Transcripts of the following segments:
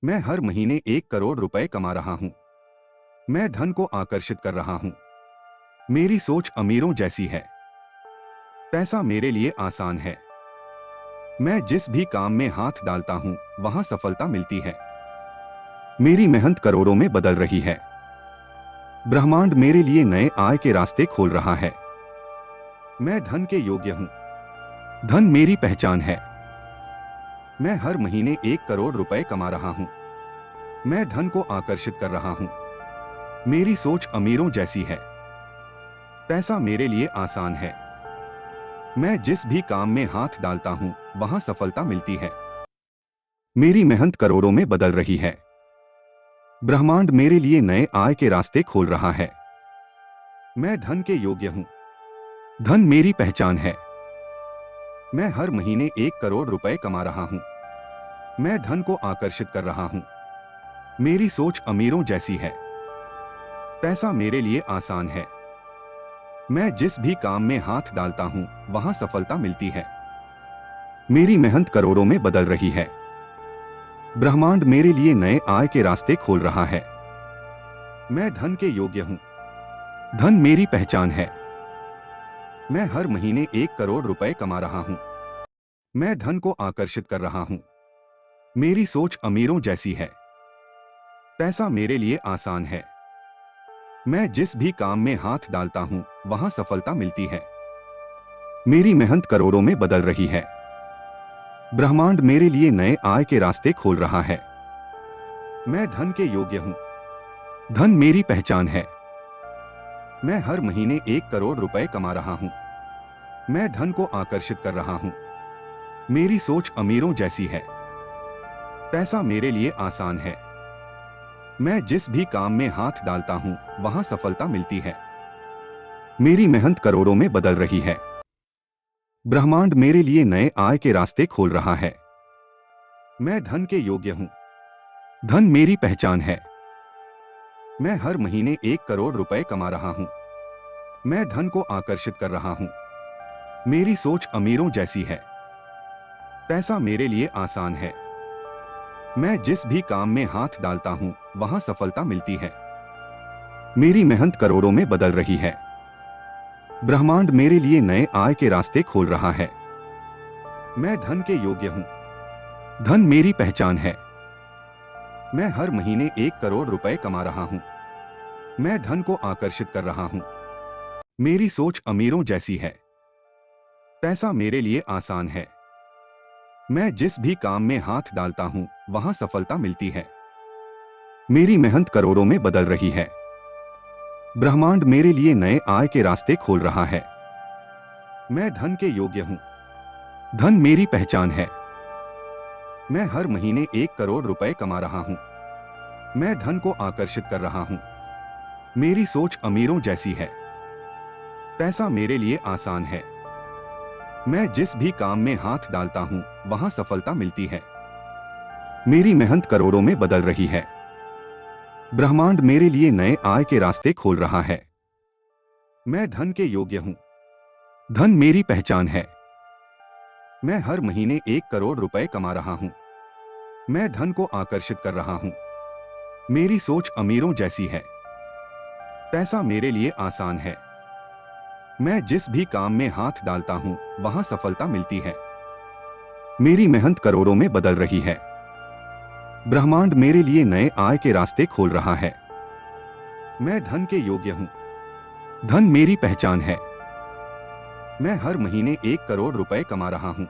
मैं हर महीने 1 करोड़ रुपए कमा रहा हूं। मैं धन को आकर्षित कर रहा हूं। मेरी सोच अमीरों जैसी है। पैसा मेरे लिए आसान है। मैं जिस भी काम में हाथ डालता हूं, वहां सफलता मिलती है। मेरी मेहनत करोड़ों में बदल रही है। ब्रह्मांड मेरे लिए नए आय के रास्ते खोल रहा है। मैं धन के योग्य हूं। धन मेरी पहचान है। मैं हर महीने 1 करोड़ रुपए कमा रहा हूं। मैं धन को आकर्षित कर रहा हूं। मेरी सोच अमीरों जैसी है। पैसा मेरे लिए आसान है। मैं जिस भी काम में हाथ डालता हूं, वहां सफलता मिलती है। मेरी मेहनत करोड़ों में बदल रही है। ब्रह्मांड मेरे लिए नए आय के रास्ते खोल रहा है। मैं धन के योग्य हूं। धन मेरी पहचान है। मैं हर महीने 1 करोड़ रुपए कमा रहा हूं। मैं धन को आकर्षित कर रहा हूं। मेरी सोच अमीरों जैसी है। पैसा मेरे लिए आसान है। मैं जिस भी काम में हाथ डालता हूं, वहां सफलता मिलती है। मेरी मेहनत करोड़ों में बदल रही है। ब्रह्मांड मेरे लिए नए आय के रास्ते खोल रहा है। मैं धन के योग्य हूं। धन मेरी पहचान है। मैं हर महीने 1 करोड़ रुपए कमा रहा हूं। मैं धन को आकर्षित कर रहा हूं। मेरी सोच अमीरों जैसी है। पैसा मेरे लिए आसान है। मैं जिस भी काम में हाथ डालता हूं, वहां सफलता मिलती है। मेरी मेहनत करोड़ों में बदल रही है। ब्रह्मांड मेरे लिए नए आय के रास्ते खोल रहा है। मैं धन के योग्य हूं। धन मेरी पहचान है। मैं हर महीने 1 करोड़ रुपए कमा रहा हूं। मैं धन को आकर्षित कर रहा हूं। मेरी सोच अमीरों जैसी है। पैसा मेरे लिए आसान है। मैं जिस भी काम में हाथ डालता हूं, वहां सफलता मिलती है। मेरी मेहनत करोड़ों में बदल रही है। ब्रह्मांड मेरे लिए नए आय के रास्ते खोल रहा है। मैं धन के योग्य हूं। धन मेरी पहचान है। मैं हर महीने 1 करोड़ रुपए कमा रहा हूं। मैं धन को आकर्षित कर रहा हूं। मेरी सोच अमीरों जैसी है। पैसा मेरे लिए आसान है। मैं जिस भी काम में हाथ डालता हूं, वहां सफलता मिलती है। मेरी मेहनत करोड़ों में बदल रही है। ब्रह्मांड मेरे लिए नए आय के रास्ते खोल रहा है। मैं धन के योग्य हूं। धन मेरी पहचान है। मैं हर महीने 1 करोड़ रुपए कमा रहा हूं। मैं धन को आकर्षित कर रहा हूं। मेरी सोच अमीरों जैसी है। पैसा मेरे लिए आसान है। मैं जिस भी काम में हाथ डालता हूं, वहां सफलता मिलती है। मेरी मेहनत करोड़ों में बदल रही है। ब्रह्मांड मेरे लिए नए आय के रास्ते खोल रहा है। मैं धन के योग्य हूं। धन मेरी पहचान है। मैं हर महीने 1 करोड़ रुपए कमा रहा हूं। मैं धन को आकर्षित कर रहा हूं। मेरी सोच अमीरों जैसी है। पैसा मेरे लिए आसान है। मैं जिस भी काम में हाथ डालता हूं, वहां सफलता मिलती है। मेरी मेहनत करोड़ों में बदल रही है। ब्रह्मांड मेरे लिए नए आय के रास्ते खोल रहा है। मैं धन के योग्य हूं। धन मेरी पहचान है। मैं हर महीने 1 करोड़ रुपए कमा रहा हूं। मैं धन को आकर्षित कर रहा हूं। मेरी सोच अमीरों जैसी है। पैसा मेरे लिए आसान है। मैं जिस भी काम में हाथ डालता हूं, वहां सफलता मिलती है। मेरी मेहनत करोड़ों में बदल रही है। ब्रह्मांड मेरे लिए नए आय के रास्ते खोल रहा है। मैं धन के योग्य हूं। धन मेरी पहचान है। मैं हर महीने 1 करोड़ रुपए कमा रहा हूं।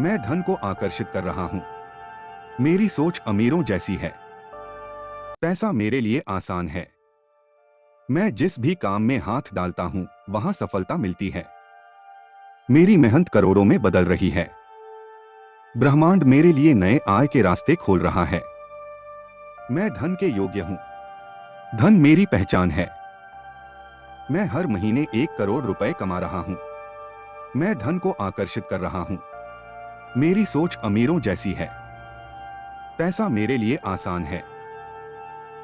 मैं धन को आकर्षित कर रहा हूं। मेरी सोच अमीरों जैसी है। पैसा मेरे लिए आसान है। मैं जिस भी काम में हाथ डालता हूं, वहां सफलता मिलती है। मेरी मेहनत करोड़ों में बदल रही है। ब्रह्मांड मेरे लिए नए आय के रास्ते खोल रहा है। मैं धन के योग्य हूं। धन मेरी पहचान है। मैं हर महीने 1 करोड़ रुपए कमा रहा हूं। मैं धन को आकर्षित कर रहा हूं। मेरी सोच अमीरों जैसी है। पैसा मेरे लिए आसान है।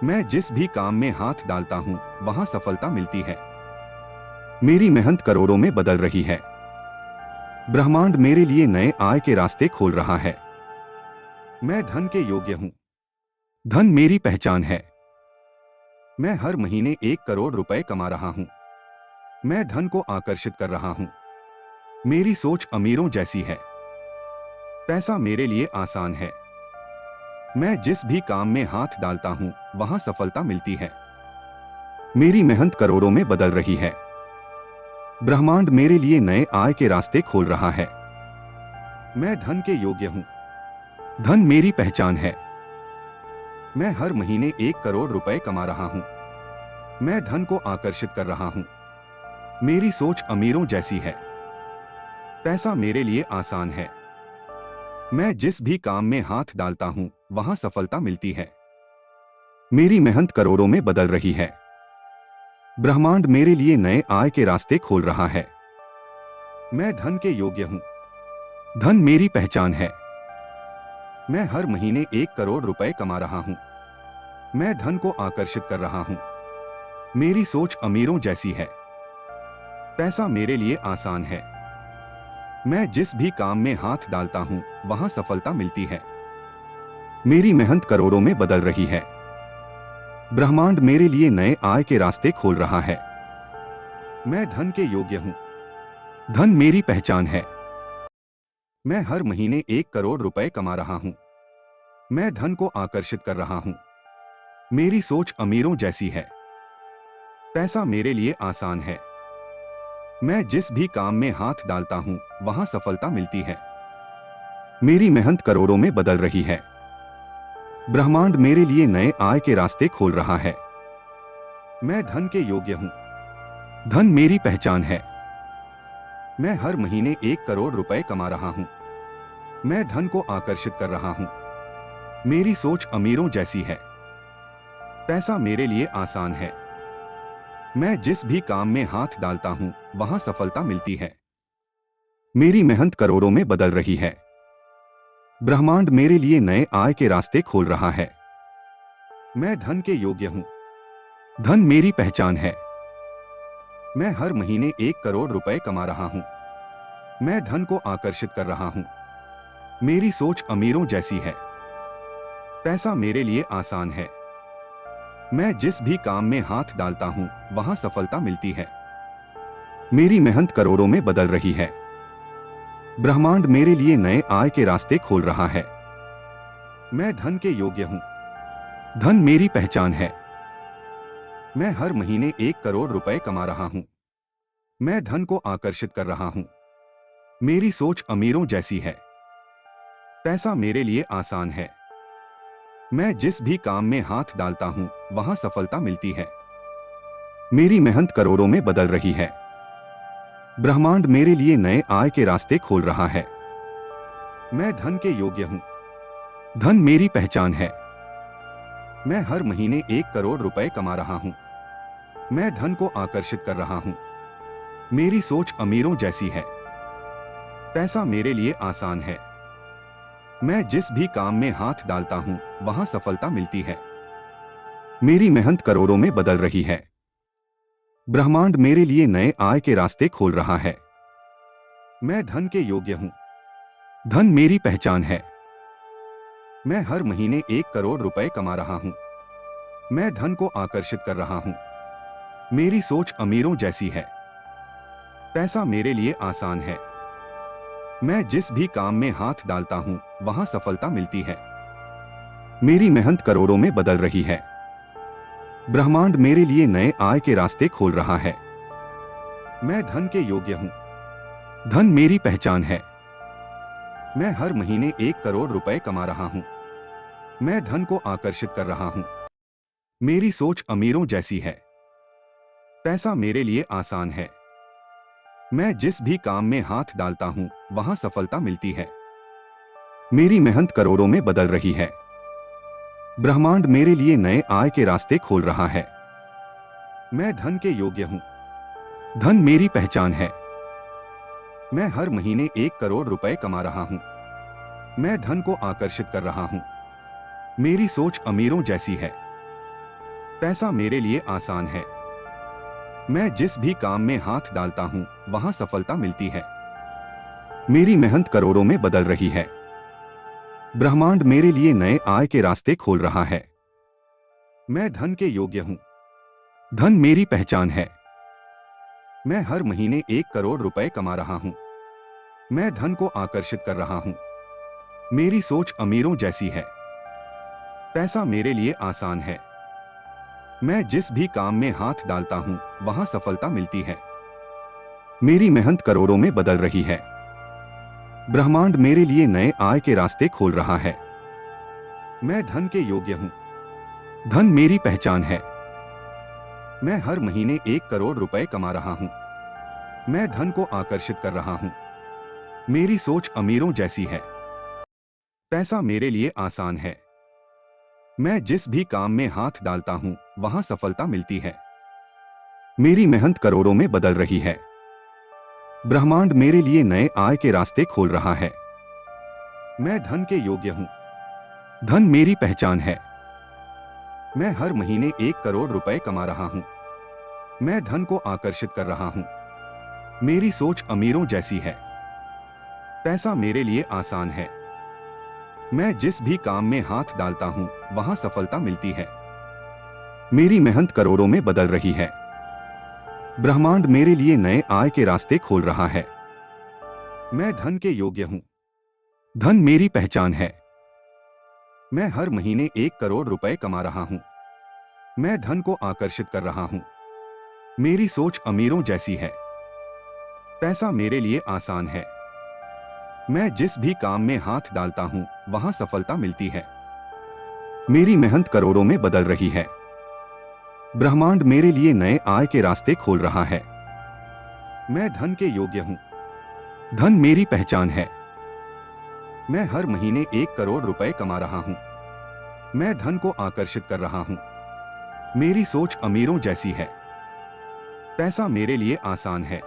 मैं जिस भी काम में हाथ डालता हूं, वहां सफलता मिलती है। मेरी मेहनत करोड़ों में बदल रही है। ब्रह्मांड मेरे लिए नए आय के रास्ते खोल रहा है। मैं धन के योग्य हूं। धन मेरी पहचान है। मैं हर महीने 1 करोड़ रुपए कमा रहा हूं। मैं धन को आकर्षित कर रहा हूं। मेरी सोच अमीरों जैसी है। पैसा मेरे लिए आसान है। मैं जिस भी काम में हाथ डालता हूं, वहां सफलता मिलती है। मेरी मेहनत करोड़ों में बदल रही है। ब्रह्मांड मेरे लिए नए आय के रास्ते खोल रहा है। मैं धन के योग्य हूं। धन मेरी पहचान है। मैं हर महीने 1 करोड़ रुपए कमा रहा हूं। मैं धन को आकर्षित कर रहा हूं। मेरी सोच अमीरों जैसी है। पैसा मेरे लिए आसान है। मैं जिस भी काम में हाथ डालता हूं, वहां सफलता मिलती है। मेरी मेहनत करोड़ों में बदल रही है। ब्रह्मांड मेरे लिए नए आय के रास्ते खोल रहा है। मैं धन के योग्य हूं। धन मेरी पहचान है। मैं हर महीने 1 करोड़ रुपए कमा रहा हूं। मैं धन को आकर्षित कर रहा हूं। मेरी सोच अमीरों जैसी है। पैसा मेरे लिए आसान है। मैं जिस भी काम में हाथ डालता हूं, वहां सफलता मिलती है। मेरी मेहनत करोड़ों में बदल रही है। ब्रह्मांड मेरे लिए नए आय के रास्ते खोल रहा है। मैं धन के योग्य हूं। धन मेरी पहचान है। मैं हर महीने 1 करोड़ रुपए कमा रहा हूं। मैं धन को आकर्षित कर रहा हूं। मेरी सोच अमीरों जैसी है। पैसा मेरे लिए आसान है। मैं जिस भी काम में हाथ डालता हूं, वहां सफलता मिलती है। मेरी मेहनत करोड़ों में बदल रही है। ब्रह्मांड मेरे लिए नए आय के रास्ते खोल रहा है। मैं धन के योग्य हूं। धन मेरी पहचान है। मैं हर महीने 1 करोड़ रुपए कमा रहा हूं। मैं धन को आकर्षित कर रहा हूं। मेरी सोच अमीरों जैसी है। पैसा मेरे लिए आसान है। मैं जिस भी काम में हाथ डालता हूं, वहां सफलता मिलती है। मेरी मेहनत करोड़ों में बदल रही है। ब्रह्मांड मेरे लिए नए आय के रास्ते खोल रहा है। मैं धन के योग्य हूं। धन मेरी पहचान है। मैं हर महीने 1 करोड़ रुपए कमा रहा हूं। मैं धन को आकर्षित कर रहा हूं। मेरी सोच अमीरों जैसी है। पैसा मेरे लिए आसान है। मैं जिस भी काम में हाथ डालता हूं, वहां सफलता मिलती है। मेरी मेहनत करोड़ों में बदल रही है। ब्रह्मांड मेरे लिए नए आय के रास्ते खोल रहा है। मैं धन के योग्य हूं। धन मेरी पहचान है। मैं हर महीने 1 करोड़ रुपए कमा रहा हूं। मैं धन को आकर्षित कर रहा हूं। मेरी सोच अमीरों जैसी है। पैसा मेरे लिए आसान है। मैं जिस भी काम में हाथ डालता हूं, वहां सफलता मिलती है। मेरी मेहनत करोड़ों में बदल रही है। ब्रह्मांड मेरे लिए नए आय के रास्ते खोल रहा है। मैं धन के योग्य हूं। धन मेरी पहचान है। मैं हर महीने 1 करोड़ रुपए कमा रहा हूं। मैं धन को आकर्षित कर रहा हूं। मेरी सोच अमीरों जैसी है। पैसा मेरे लिए आसान है। मैं जिस भी काम में हाथ डालता हूं, वहां सफलता मिलती है। मेरी मेहनत करोड़ों में बदल रही है। ब्रह्मांड मेरे लिए नए आय के रास्ते खोल रहा है। मैं धन के योग्य हूं। धन मेरी पहचान है। मैं हर महीने 1 करोड़ रुपए कमा रहा हूं। मैं धन को आकर्षित कर रहा हूं। मेरी सोच अमीरों जैसी है। पैसा मेरे लिए आसान है। मैं जिस भी काम में हाथ डालता हूं, वहां सफलता मिलती है। मेरी मेहनत करोड़ों में बदल रही है। ब्रह्मांड मेरे लिए नए आय के रास्ते खोल रहा है। मैं धन के योग्य हूं। धन मेरी पहचान है। मैं हर महीने 1 करोड़ रुपए कमा रहा हूं। मैं धन को आकर्षित कर रहा हूं। मेरी सोच अमीरों जैसी है। पैसा मेरे लिए आसान है। मैं जिस भी काम में हाथ डालता हूं, वहां सफलता मिलती है। मेरी मेहनत करोड़ों में बदल रही है। ब्रह्मांड मेरे लिए नए आय के रास्ते खोल रहा है। मैं धन के योग्य हूं। धन मेरी पहचान है। मैं हर महीने 1 करोड़ रुपए कमा रहा हूं। मैं धन को आकर्षित कर रहा हूं। मेरी सोच अमीरों जैसी है। पैसा मेरे लिए आसान है। मैं जिस भी काम में हाथ डालता हूं, वहां सफलता मिलती है। मेरी मेहनत करोड़ों में बदल रही है। ब्रह्मांड मेरे लिए नए आय के रास्ते खोल रहा है। मैं धन के योग्य हूँ। धन मेरी पहचान है। मैं हर महीने 1 करोड़ रुपए कमा रहा हूँ। मैं धन को आकर्षित कर रहा हूँ। मेरी सोच अमीरों जैसी है। पैसा मेरे लिए आसान है। मैं जिस भी काम में हाथ डालता हूँ वहां सफलता मिलती है। मेरी मेहनत करोड़ों में बदल रही है। ब्रह्मांड मेरे लिए नए आय के रास्ते खोल रहा है। मैं धन के योग्य हूँ। धन मेरी पहचान है। मैं हर महीने 1 करोड़ रुपए कमा रहा हूँ। मैं धन को आकर्षित कर रहा हूँ। मेरी सोच अमीरों जैसी है। पैसा मेरे लिए आसान है। मैं जिस भी काम में हाथ डालता हूँ वहां सफलता मिलती है। मेरी मेहनत करोड़ों में बदल रही है। ब्रह्मांड मेरे लिए नए आय के रास्ते खोल रहा है। मैं धन के योग्य हूँ। धन मेरी पहचान है। मैं हर महीने 1 करोड़ रुपए कमा रहा हूँ। मैं धन को आकर्षित कर रहा हूँ। मेरी सोच अमीरों जैसी है। पैसा मेरे लिए आसान है। मैं जिस भी काम में हाथ डालता हूँ वहां सफलता मिलती है। मेरी मेहनत करोड़ों में बदल रही है। ब्रह्मांड मेरे लिए नए आय के रास्ते खोल रहा है। मैं धन के योग्य हूँ। धन मेरी पहचान है। मैं हर महीने 1 करोड़ रुपए कमा रहा हूँ। मैं धन को आकर्षित कर रहा हूँ। मेरी सोच अमीरों जैसी है। पैसा मेरे लिए आसान है। मैं जिस भी काम में हाथ डालता हूँ वहां सफलता मिलती है। मेरी मेहनत करोड़ों में बदल रही है। ब्रह्मांड मेरे लिए नए आय के रास्ते खोल रहा है। मैं धन के योग्य हूँ। धन मेरी पहचान है। मैं हर महीने 1 करोड़ रुपए कमा रहा हूँ। मैं धन को आकर्षित कर रहा हूँ। मेरी सोच अमीरों जैसी है। पैसा मेरे लिए आसान है।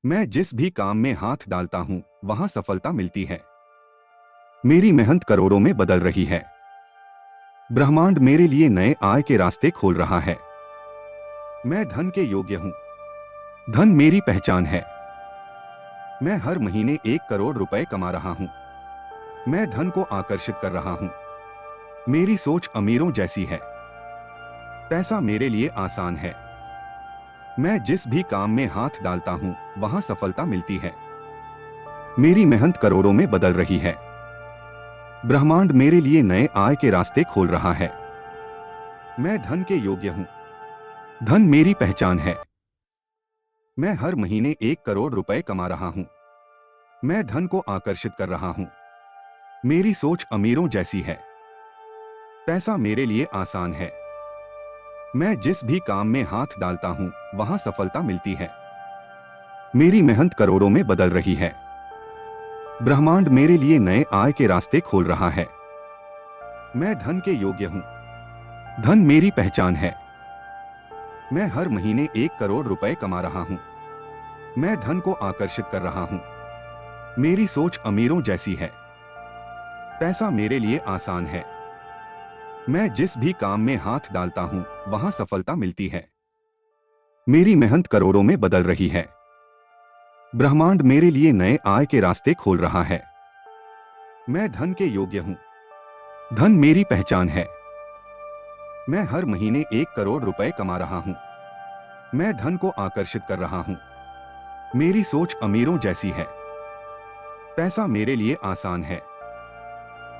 मैं जिस भी काम में हाथ डालता हूँ वहां सफलता मिलती है। मेरी मेहनत करोड़ों में बदल रही है। ब्रह्मांड मेरे लिए नए आय के रास्ते खोल रहा है। मैं धन के योग्य हूँ। धन मेरी पहचान है। मैं हर महीने 1 करोड़ रुपए कमा रहा हूँ। मैं धन को आकर्षित कर रहा हूँ। मेरी सोच अमीरों जैसी है। पैसा मेरे लिए आसान है। मैं जिस भी काम में हाथ डालता हूँ वहां सफलता मिलती है। मेरी मेहनत करोड़ों में बदल रही है। ब्रह्मांड मेरे लिए नए आय के रास्ते खोल रहा है। मैं धन के योग्य हूँ। धन मेरी पहचान है। मैं हर महीने 1 करोड़ रुपए कमा रहा हूँ। मैं धन को आकर्षित कर रहा हूँ। मेरी सोच अमीरों जैसी है। पैसा मेरे लिए आसान है। मैं जिस भी काम में हाथ डालता हूँ वहां सफलता मिलती है। मेरी मेहनत करोड़ों में बदल रही है। ब्रह्मांड मेरे लिए नए आय के रास्ते खोल रहा है। मैं धन के योग्य हूँ। धन मेरी पहचान है। मैं हर महीने 1 करोड़ रुपए कमा रहा हूँ। मैं धन को आकर्षित कर रहा हूँ। मेरी सोच अमीरों जैसी है। पैसा मेरे लिए आसान है। मैं जिस भी काम में हाथ डालता हूँ वहां सफलता मिलती है। मेरी मेहनत करोड़ों में बदल रही है। ब्रह्मांड मेरे लिए नए आय के रास्ते खोल रहा है। मैं धन के योग्य हूँ। धन मेरी पहचान है। मैं हर महीने 1 करोड़ रुपए कमा रहा हूँ। मैं धन को आकर्षित कर रहा हूँ। मेरी सोच अमीरों जैसी है। पैसा मेरे लिए आसान है।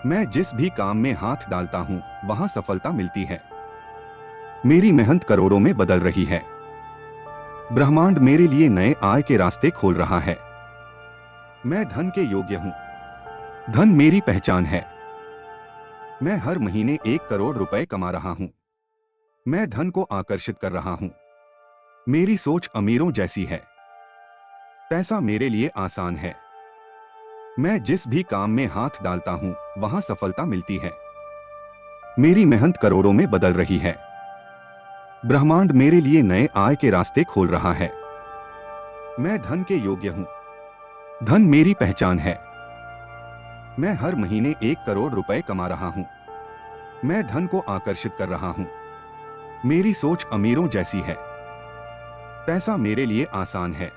मैं जिस भी काम में हाथ डालता हूँ वहां सफलता मिलती है। मेरी मेहनत करोड़ों में बदल रही है। ब्रह्मांड मेरे लिए नए आय के रास्ते खोल रहा है। मैं धन के योग्य हूँ। धन मेरी पहचान है। मैं हर महीने 1 करोड़ रुपए कमा रहा हूँ। मैं धन को आकर्षित कर रहा हूँ। मेरी सोच अमीरों जैसी है। पैसा मेरे लिए आसान है। मैं जिस भी काम में हाथ डालता हूँ वहां सफलता मिलती है। मेरी मेहनत करोड़ों में बदल रही है। ब्रह्मांड मेरे लिए नए आय के रास्ते खोल रहा है। मैं धन के योग्य हूँ। धन मेरी पहचान है। मैं हर महीने 1 करोड़ रुपए कमा रहा हूँ। मैं धन को आकर्षित कर रहा हूँ। मेरी सोच अमीरों जैसी है। पैसा मेरे लिए आसान है।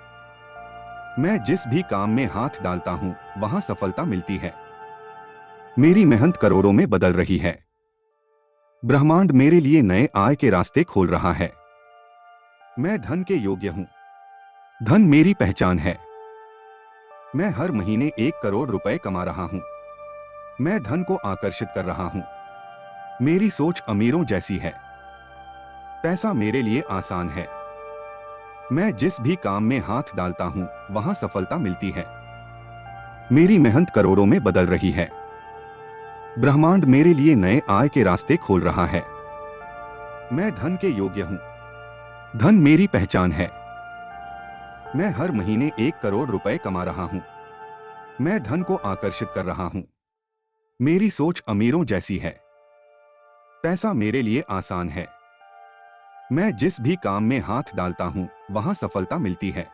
मैं जिस भी काम में हाथ डालता हूँ वहां सफलता मिलती है। मेरी मेहनत करोड़ों में बदल रही है। ब्रह्मांड मेरे लिए नए आय के रास्ते खोल रहा है। मैं धन के योग्य हूं। धन मेरी पहचान है। मैं हर महीने 1 करोड़ रुपए कमा रहा हूं। मैं धन को आकर्षित कर रहा हूं। मेरी सोच अमीरों जैसी है। पैसा मेरे लिए आसान है। मैं जिस भी काम में हाथ डालता हूं, वहां सफलता मिलती है। मेरी मेहनत करोड़ों में बदल रही है। ब्रह्मांड मेरे लिए नए आय के रास्ते खोल रहा है। मैं धन के योग्य हूं। धन मेरी पहचान है। मैं हर महीने 1 करोड़ रुपए कमा रहा हूं। मैं धन को आकर्षित कर रहा हूं। मेरी सोच अमीरों जैसी है। पैसा मेरे लिए आसान है। मैं जिस भी काम में हाथ डालता हूं, वहां सफलता मिलती है।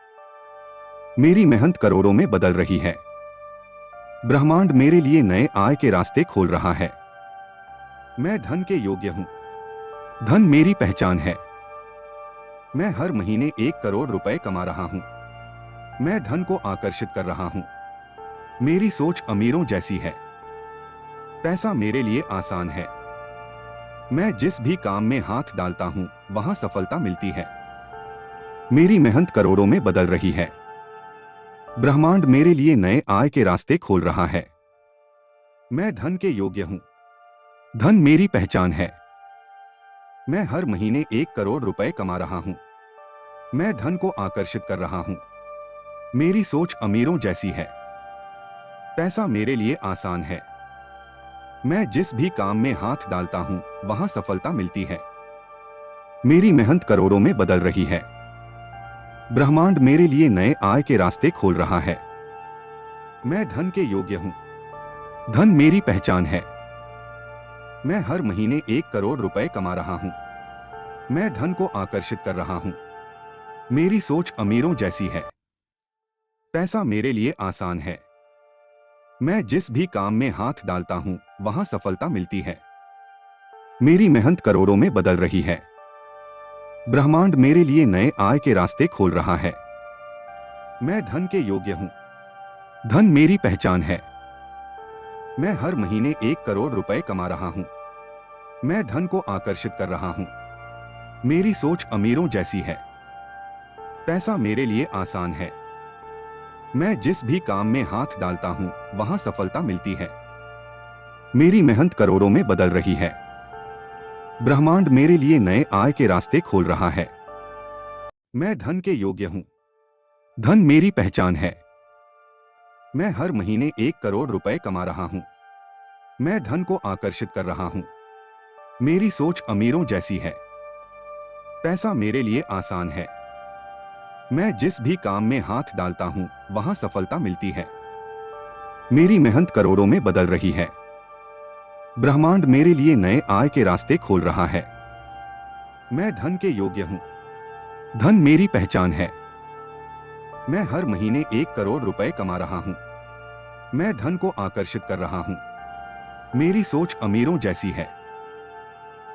मेरी मेहनत करोड़ों में बदल रही है। ब्रह्मांड मेरे लिए नए आय के रास्ते खोल रहा है। मैं धन के योग्य हूं। धन मेरी पहचान है। मैं हर महीने 1 करोड़ रुपए कमा रहा हूं। मैं धन को आकर्षित कर रहा हूं। मेरी सोच अमीरों जैसी है। पैसा मेरे लिए आसान है। मैं जिस भी काम में हाथ डालता हूं, वहां सफलता मिलती है। मेरी मेहनत करोड़ों में बदल रही है। ब्रह्मांड मेरे लिए नए आय के रास्ते खोल रहा है। मैं धन के योग्य हूं। धन मेरी पहचान है। मैं हर महीने 1 करोड़ रुपए कमा रहा हूं। मैं धन को आकर्षित कर रहा हूं। मेरी सोच अमीरों जैसी है। पैसा मेरे लिए आसान है। मैं जिस भी काम में हाथ डालता हूं, वहां सफलता मिलती है। मेरी मेहनत करोड़ों में बदल रही है। ब्रह्मांड मेरे लिए नए आय के रास्ते खोल रहा है। मैं धन के योग्य हूं। धन मेरी पहचान है। मैं हर महीने 1 करोड़ रुपए कमा रहा हूं। मैं धन को आकर्षित कर रहा हूं। मेरी सोच अमीरों जैसी है। पैसा मेरे लिए आसान है। मैं जिस भी काम में हाथ डालता हूं, वहां सफलता मिलती है। मेरी मेहनत करोड़ों में बदल रही है। ब्रह्मांड मेरे लिए नए आय के रास्ते खोल रहा है। मैं धन के योग्य हूं। धन मेरी पहचान है। मैं हर महीने 1 करोड़ रुपए कमा रहा हूं। मैं धन को आकर्षित कर रहा हूं। मेरी सोच अमीरों जैसी है। पैसा मेरे लिए आसान है। मैं जिस भी काम में हाथ डालता हूं, वहां सफलता मिलती है। मेरी मेहनत करोड़ों में बदल रही है। ब्रह्मांड मेरे लिए नए आय के रास्ते खोल रहा है। मैं धन के योग्य हूं। धन मेरी पहचान है। मैं हर महीने 1 करोड़ रुपए कमा रहा हूं। मैं धन को आकर्षित कर रहा हूं। मेरी सोच अमीरों जैसी है। पैसा मेरे लिए आसान है। मैं जिस भी काम में हाथ डालता हूं, वहां सफलता मिलती है। मेरी मेहनत करोड़ों में बदल रही है। ब्रह्मांड मेरे लिए नए आय के रास्ते खोल रहा है। मैं धन के योग्य हूं। धन मेरी पहचान है। मैं हर महीने 1 करोड़ रुपए कमा रहा हूं। मैं धन को आकर्षित कर रहा हूं। मेरी सोच अमीरों जैसी है।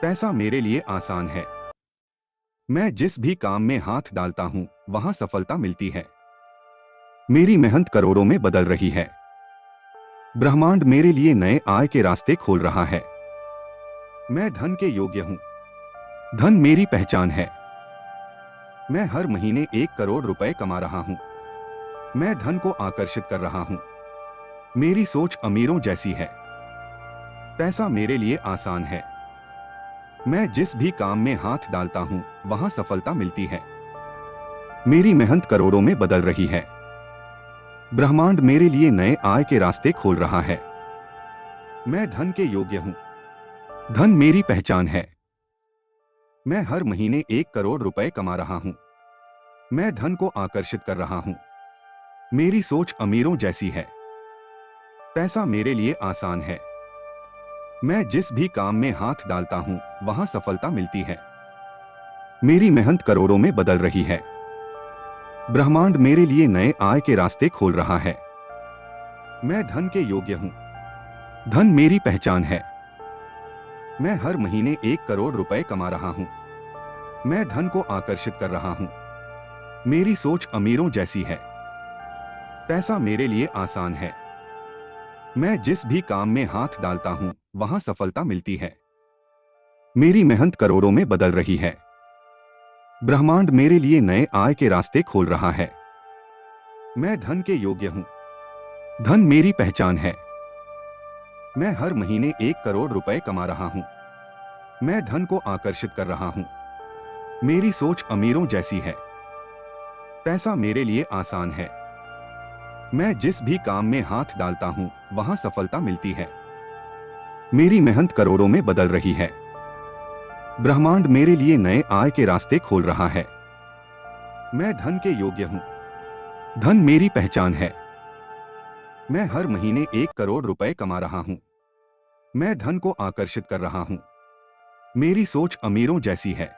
पैसा मेरे लिए आसान है। मैं जिस भी काम में हाथ डालता हूं, वहां सफलता मिलती है। मेरी मेहनत करोड़ों में बदल रही है। ब्रह्मांड मेरे लिए नए आय के रास्ते खोल रहा है। मैं धन के योग्य हूं। धन मेरी पहचान है। मैं हर महीने 1 करोड़ रुपए कमा रहा हूं। मैं धन को आकर्षित कर रहा हूं। मेरी सोच अमीरों जैसी है। पैसा मेरे लिए आसान है। मैं जिस भी काम में हाथ डालता हूं, वहां सफलता मिलती है। मेरी मेहनत करोड़ों में बदल रही है। ब्रह्मांड मेरे लिए नए आय के रास्ते खोल रहा है। मैं धन के योग्य हूं। धन मेरी पहचान है। मैं हर महीने 1 करोड़ रुपए कमा रहा हूं। मैं धन को आकर्षित कर रहा हूं। मेरी सोच अमीरों जैसी है। पैसा मेरे लिए आसान है। मैं जिस भी काम में हाथ डालता हूं, वहां सफलता मिलती है। मेरी मेहनत करोड़ों में बदल रही है। ब्रह्मांड मेरे लिए नए आय के रास्ते खोल रहा है। मैं धन के योग्य हूं। धन मेरी पहचान है। मैं हर महीने 1 करोड़ रुपए कमा रहा हूं। मैं धन को आकर्षित कर रहा हूं। मेरी सोच अमीरों जैसी है। पैसा मेरे लिए आसान है। मैं जिस भी काम में हाथ डालता हूं, वहां सफलता मिलती है। मेरी मेहनत करोड़ों में बदल रही है। ब्रह्मांड मेरे लिए नए आय के रास्ते खोल रहा है। मैं धन के योग्य हूं। धन मेरी पहचान है। मैं हर महीने 1 करोड़ रुपए कमा रहा हूं। मैं धन को आकर्षित कर रहा हूं। मेरी सोच अमीरों जैसी है। पैसा मेरे लिए आसान है। मैं जिस भी काम में हाथ डालता हूं, वहां सफलता मिलती है। मेरी मेहनत करोड़ों में बदल रही है। ब्रह्मांड मेरे लिए नए आय के रास्ते खोल रहा है। मैं धन के योग्य हूं। धन मेरी पहचान है। मैं हर महीने 1 करोड़ रुपए कमा रहा हूं। मैं धन को आकर्षित कर रहा हूं। मेरी सोच अमीरों जैसी है।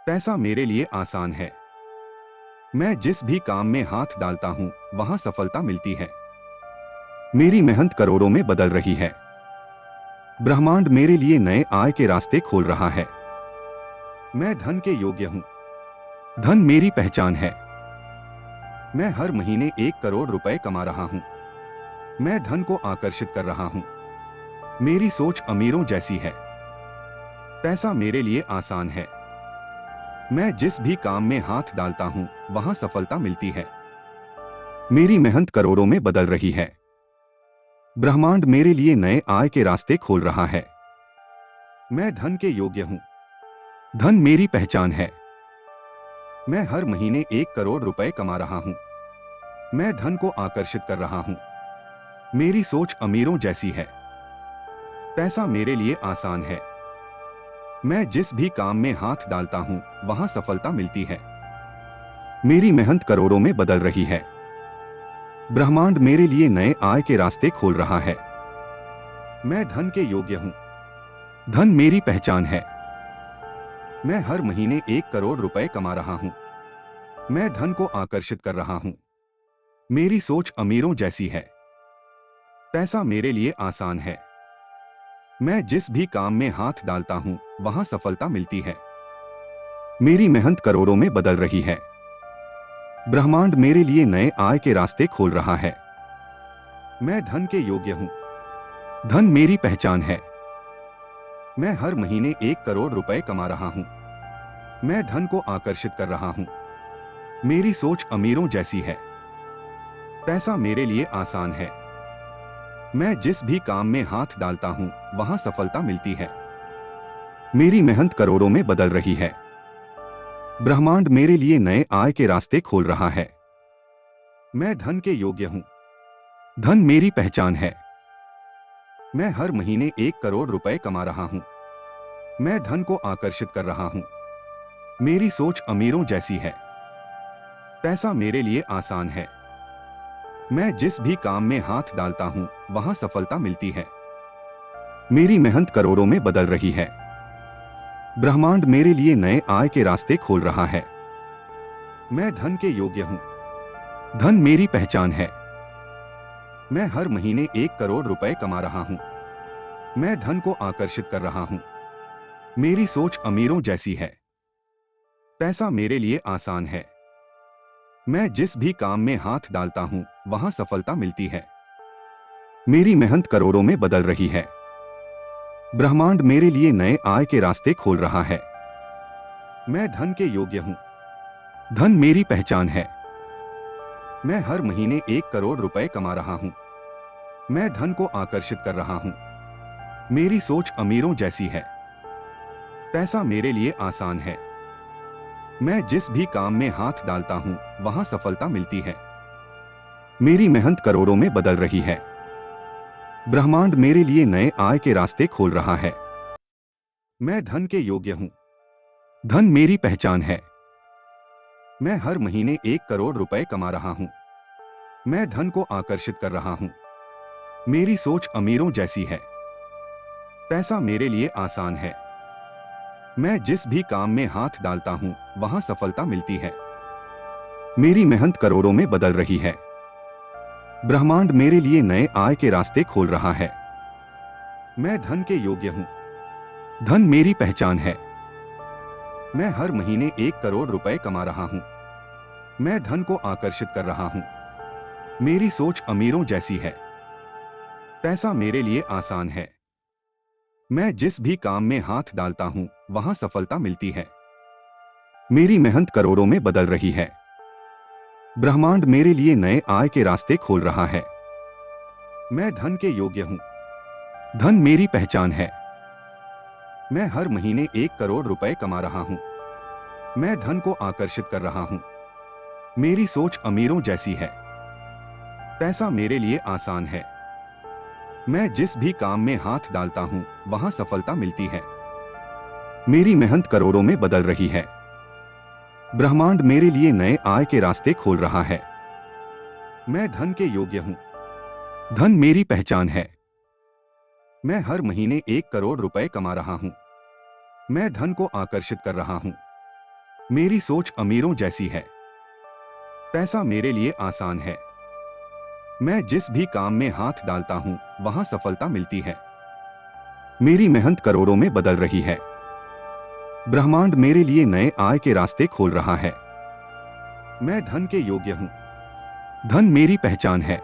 पैसा मेरे लिए आसान है। मैं जिस भी काम में हाथ डालता हूं, वहां सफलता मिलती है। मेरी मेहनत करोड़ों में बदल रही है। ब्रह्मांड मेरे लिए नए आय के रास्ते खोल रहा है। मैं धन के योग्य हूं। धन मेरी पहचान है। मैं हर महीने 1 करोड़ रुपए कमा रहा हूं। मैं धन को आकर्षित कर रहा हूं। मेरी सोच अमीरों जैसी है। पैसा मेरे लिए आसान है। मैं जिस भी काम में हाथ डालता हूं, वहां सफलता मिलती है। मेरी मेहनत करोड़ों में बदल रही है। ब्रह्मांड मेरे लिए नए आय के रास्ते खोल रहा है। मैं धन के योग्य हूं। धन मेरी पहचान है। मैं हर महीने 1 करोड़ रुपए कमा रहा हूं। मैं धन को आकर्षित कर रहा हूं। मेरी सोच अमीरों जैसी है। पैसा मेरे लिए आसान है। मैं जिस भी काम में हाथ डालता हूं, वहां सफलता मिलती है। मेरी मेहनत करोड़ों में बदल रही है। ब्रह्मांड मेरे लिए नए आय के रास्ते खोल रहा है। मैं धन के योग्य हूं। धन मेरी पहचान है। मैं हर महीने 1 करोड़ रुपए कमा रहा हूं। मैं धन को आकर्षित कर रहा हूं। मेरी सोच अमीरों जैसी है। पैसा मेरे लिए आसान है। मैं जिस भी काम में हाथ डालता हूं, वहां सफलता मिलती है। मेरी मेहनत करोड़ों में बदल रही है। ब्रह्मांड मेरे लिए नए आय के रास्ते खोल रहा है। मैं धन के योग्य हूं। धन मेरी पहचान है। मैं हर महीने 1 करोड़ रुपए कमा रहा हूं। मैं धन को आकर्षित कर रहा हूं। मेरी सोच अमीरों जैसी है। पैसा मेरे लिए आसान है। मैं जिस भी काम में हाथ डालता हूं, वहां सफलता मिलती है। मेरी मेहनत करोड़ों में बदल रही है। ब्रह्मांड मेरे लिए नए आय के रास्ते खोल रहा है। मैं धन के योग्य हूं। धन मेरी पहचान है। मैं हर महीने 1 करोड़ रुपए कमा रहा हूं। मैं धन को आकर्षित कर रहा हूं। मेरी सोच अमीरों जैसी है। पैसा मेरे लिए आसान है। मैं जिस भी काम में हाथ डालता हूं, वहां सफलता मिलती है। मेरी मेहनत करोड़ों में बदल रही है। ब्रह्मांड मेरे लिए नए आय के रास्ते खोल रहा है। मैं धन के योग्य हूं। धन मेरी पहचान है। मैं हर महीने 1 करोड़ रुपए कमा रहा हूं। मैं धन को आकर्षित कर रहा हूं। मेरी सोच अमीरों जैसी है। पैसा मेरे लिए आसान है। मैं जिस भी काम में हाथ डालता हूं, वहां सफलता मिलती है। मेरी मेहनत करोड़ों में बदल रही है। ब्रह्मांड मेरे लिए नए आय के रास्ते खोल रहा है। मैं धन के योग्य हूं। धन मेरी पहचान है। मैं हर महीने 1 करोड़ रुपए कमा रहा हूं। मैं धन को आकर्षित कर रहा हूं। मेरी सोच अमीरों जैसी है। पैसा मेरे लिए आसान है। मैं जिस भी काम में हाथ डालता हूं, वहां सफलता मिलती है। मेरी मेहनत करोड़ों में बदल रही है। ब्रह्मांड मेरे लिए नए आय के रास्ते खोल रहा है। मैं धन के योग्य हूं। धन मेरी पहचान है। मैं हर महीने 1 करोड़ रुपए कमा रहा हूं। मैं धन को आकर्षित कर रहा हूं। मेरी सोच अमीरों जैसी है। पैसा मेरे लिए आसान है। मैं जिस भी काम में हाथ डालता हूं, वहां सफलता मिलती है। मेरी मेहनत करोड़ों में बदल रही है। ब्रह्मांड मेरे लिए नए आय के रास्ते खोल रहा है। मैं धन के योग्य हूं। धन मेरी पहचान है। मैं हर महीने 1 करोड़ रुपए कमा रहा हूं। मैं धन को आकर्षित कर रहा हूं। मेरी सोच अमीरों जैसी है। पैसा मेरे लिए आसान है। मैं जिस भी काम में हाथ डालता हूं, वहां सफलता मिलती है। मेरी मेहनत करोड़ों में बदल रही है। ब्रह्मांड मेरे लिए नए आय के रास्ते खोल रहा है। मैं धन के योग्य हूं। धन मेरी पहचान है। मैं हर महीने 1 करोड़ रुपए कमा रहा हूं। मैं धन को आकर्षित कर रहा हूं। मेरी सोच अमीरों जैसी है। पैसा मेरे लिए आसान है। मैं जिस भी काम में हाथ डालता हूं, वहां सफलता मिलती है। मेरी मेहनत करोड़ों में बदल रही है। ब्रह्मांड मेरे लिए नए आय के रास्ते खोल रहा है। मैं धन के योग्य हूं। धन मेरी पहचान है। मैं हर महीने 1 करोड़ रुपए कमा रहा हूं। मैं धन को आकर्षित कर रहा हूं। मेरी सोच अमीरों जैसी है। पैसा मेरे लिए आसान है। मैं जिस भी काम में हाथ डालता हूं, वहां सफलता मिलती है। मेरी मेहनत करोड़ों में बदल रही है। ब्रह्मांड मेरे लिए नए आय के रास्ते खोल रहा है। मैं धन के योग्य हूं। धन मेरी पहचान है।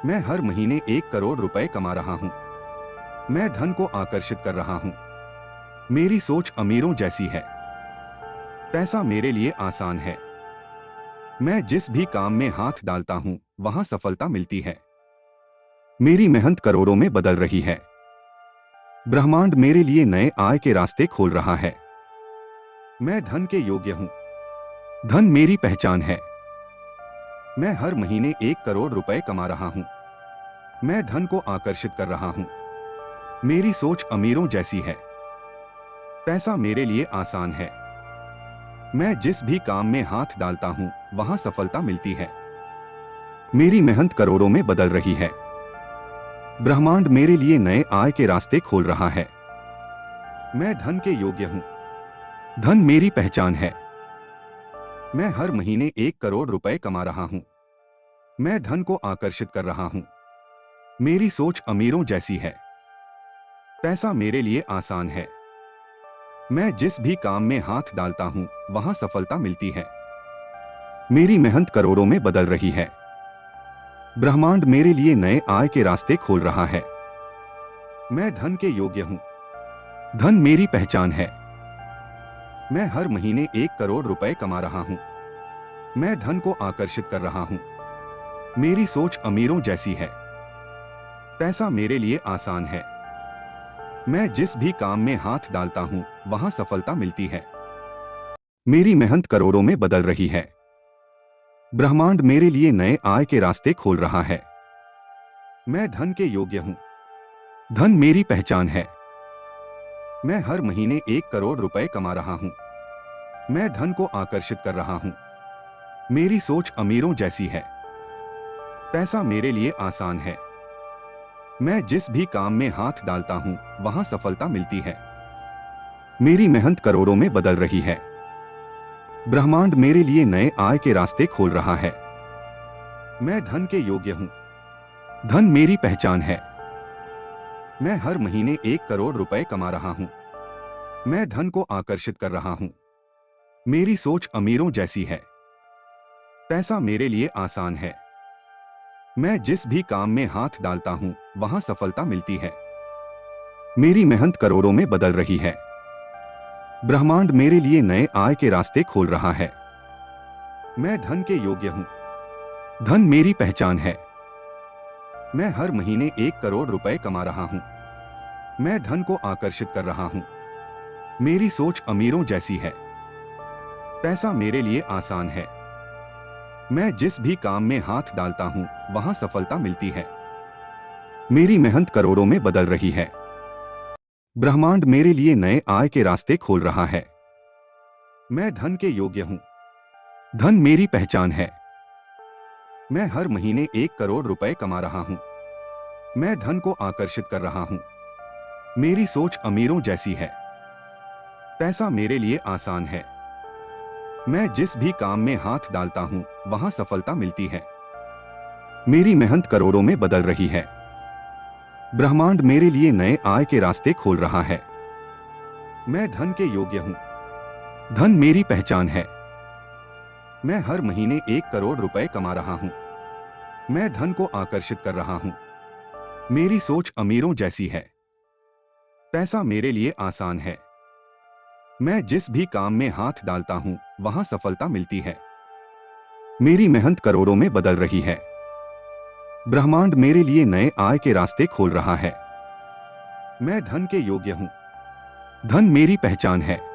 मैं हर महीने 1 करोड़ रुपए कमा रहा हूं। मैं धन को आकर्षित कर रहा हूं। मेरी सोच अमीरों जैसी है। पैसा मेरे लिए आसान है। मैं जिस भी काम में हाथ डालता हूं, वहां सफलता मिलती है। मेरी मेहनत करोड़ों में बदल रही है। ब्रह्मांड मेरे लिए नए आय के रास्ते खोल रहा है। मैं धन के योग्य हूं। धन मेरी पहचान है। मैं हर महीने 1 करोड़ रुपए कमा रहा हूं। मैं धन को आकर्षित कर रहा हूं। मेरी सोच अमीरों जैसी है। पैसा मेरे लिए आसान है। मैं जिस भी काम में हाथ डालता हूं, वहां सफलता मिलती है। मेरी मेहनत करोड़ों में बदल रही है। ब्रह्मांड मेरे लिए नए आय के रास्ते खोल रहा है। मैं धन के योग्य हूं। धन मेरी पहचान है। मैं हर महीने 1 करोड़ रुपए कमा रहा हूं। मैं धन को आकर्षित कर रहा हूं। मेरी सोच अमीरों जैसी है। पैसा मेरे लिए आसान है। मैं जिस भी काम में हाथ डालता हूं, वहां सफलता मिलती है। मेरी मेहनत करोड़ों में बदल रही है। ब्रह्मांड मेरे लिए नए आय के रास्ते खोल रहा है। मैं धन के योग्य हूं। धन मेरी पहचान है। मैं हर महीने 1 करोड़ रुपए कमा रहा हूं। मैं धन को आकर्षित कर रहा हूं। मेरी सोच अमीरों जैसी है। पैसा मेरे लिए आसान है। मैं जिस भी काम में हाथ डालता हूं, वहां सफलता मिलती है। मेरी मेहनत करोड़ों में बदल रही है। ब्रह्मांड मेरे लिए नए आय के रास्ते खोल रहा है। मैं धन के योग्य हूं। धन मेरी पहचान है। मैं हर महीने 1 करोड़ रुपए कमा रहा हूं। मैं धन को आकर्षित कर रहा हूं। मेरी सोच अमीरों जैसी है। पैसा मेरे लिए आसान है। मैं जिस भी काम में हाथ डालता हूं, वहां सफलता मिलती है। मेरी मेहनत करोड़ों में बदल रही है। ब्रह्मांड मेरे लिए नए आय के रास्ते खोल रहा है। मैं धन के योग्य हूं। धन मेरी पहचान है। मैं हर महीने 1 करोड़ रुपए कमा रहा हूं। मैं धन को आकर्षित कर रहा हूं। मेरी सोच अमीरों जैसी है। पैसा मेरे लिए आसान है। मैं जिस भी काम में हाथ डालता हूं, वहां सफलता मिलती है। मेरी मेहनत करोड़ों में बदल रही है। ब्रह्मांड मेरे लिए नए आय के रास्ते खोल रहा है। मैं धन के योग्य हूं। धन मेरी पहचान है। मैं हर महीने 1 करोड़ रुपए कमा रहा हूं। मैं धन को आकर्षित कर रहा हूं। मेरी सोच अमीरों जैसी है। पैसा मेरे लिए आसान है। मैं जिस भी काम में हाथ डालता हूं, वहां सफलता मिलती है। मेरी मेहनत करोड़ों में बदल रही है। ब्रह्मांड मेरे लिए नए आय के रास्ते खोल रहा है। मैं धन के योग्य हूं। धन मेरी पहचान है। मैं हर महीने 1 करोड़ रुपए कमा रहा हूं। मैं धन को आकर्षित कर रहा हूं। मेरी सोच अमीरों जैसी है। पैसा मेरे लिए आसान है। मैं जिस भी काम में हाथ डालता हूं, वहां सफलता मिलती है। मेरी मेहनत करोड़ों में बदल रही है। ब्रह्मांड मेरे लिए नए आय के रास्ते खोल रहा है। मैं धन के योग्य हूं। धन मेरी पहचान है। मैं हर महीने 1 करोड़ रुपए कमा रहा हूं। मैं धन को आकर्षित कर रहा हूं। मेरी सोच अमीरों जैसी है। पैसा मेरे लिए आसान है। मैं जिस भी काम में हाथ डालता हूं, वहां सफलता मिलती है। मेरी मेहनत करोड़ों में बदल रही है। ब्रह्मांड मेरे लिए नए आय के रास्ते खोल रहा है। मैं धन के योग्य हूं। धन मेरी पहचान है।